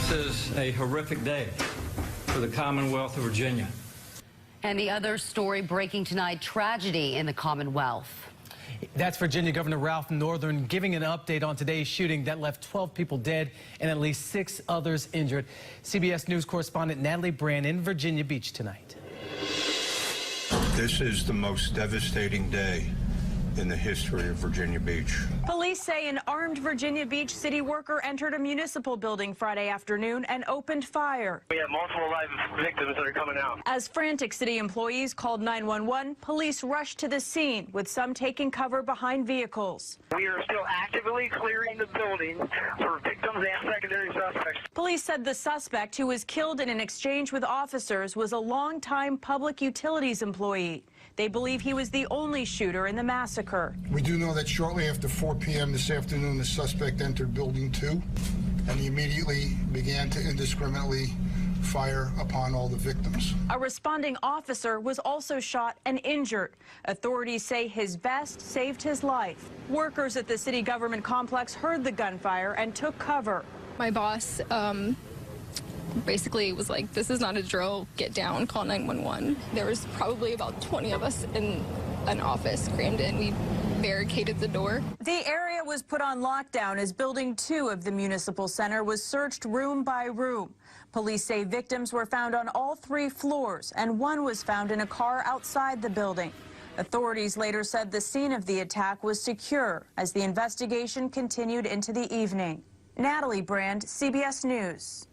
This is a horrific day for the Commonwealth of Virginia. And the other story breaking tonight, tragedy in the Commonwealth. That's Virginia Governor Ralph Northern giving an update on today's shooting that left 12 people dead and at least 6 others injured. CBS News correspondent Natalie Brand in Virginia Beach tonight. This is the most devastating day in the history of Virginia Beach. Police say an armed Virginia Beach city worker entered a municipal building Friday afternoon and opened fire. We have multiple live victims that are coming out. As frantic city employees called 911, police rushed to the scene, with some taking cover behind vehicles. We are still actively clearing the building for victims and secondary suspects. Police said the suspect, who was killed in an exchange with officers, was a longtime public utilities employee. They believe he was the only shooter in the massacre. We do know that shortly after 4 p.m. this afternoon, the suspect entered Building 2, and he immediately began to indiscriminately fire upon all the victims. A responding officer was also shot and injured. Authorities say his vest saved his life. Workers at the city government complex heard the gunfire and took cover. My boss basically was like, this is not a drill, get down, call 911. There was probably about 20 of us in an office crammed in. We barricaded the door. The area was put on lockdown as Building 2 of the Municipal Center was searched room by room. Police say victims were found on all 3 floors, and one was found in a car outside the building. Authorities later said the scene of the attack was secure as the investigation continued into the evening. Natalie Brand, CBS News.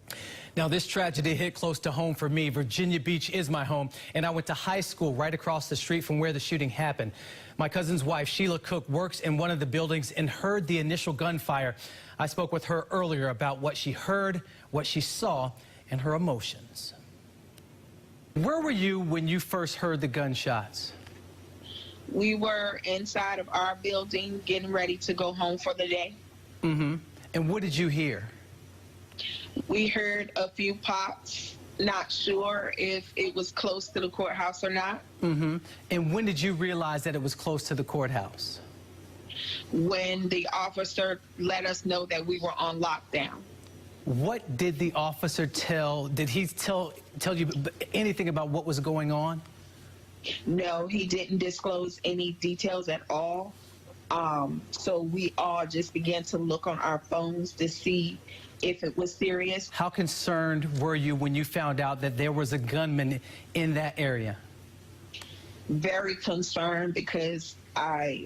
Now, this tragedy hit close to home for me. Virginia Beach is my home, and I went to high school right across the street from where the shooting happened. My cousin's wife, Sheila Cook, works in one of the buildings and heard the initial gunfire. I spoke with her earlier about what she heard, what she saw, and her emotions. Where were you when you first heard the gunshots? We were inside of our building getting ready to go home for the day. Mm-hmm. And what did you hear? We heard a few pops, not sure if it was close to the courthouse or not. Mm-hmm. And when did you realize that it was close to the courthouse? When the officer let us know that we were on lockdown. What did the officer tell? Did he tell you anything about what was going on? No, he didn't disclose any details at all. So we all just began to look on our phones to see if it was serious. How concerned were you when you found out that there was a gunman in that area? Very concerned, because I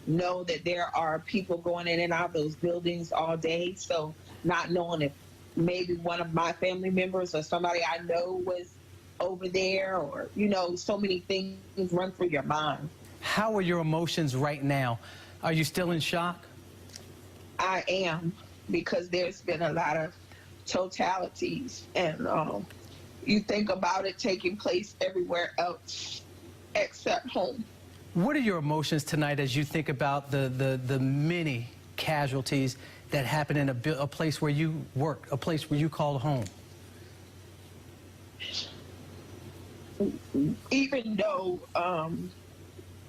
know that there are people going in and out of those buildings all day. So not knowing if maybe one of my family members or somebody I know was over there, or, you know, so many things run through your mind. How are your emotions right now? Are you still in shock? I am, because there's been a lot of totalities, and you think about it taking place everywhere else except home. What are your emotions tonight as you think about the many casualties that happen in a place where you work, a place where you call home? Even though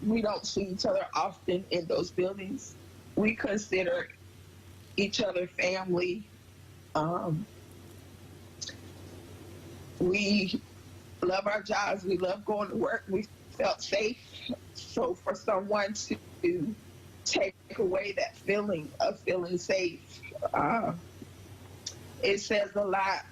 we don't see each other often in those buildings, we consider each other family. We love our jobs. We love going to work. We felt safe. So for someone to take away that feeling of feeling safe, it says a lot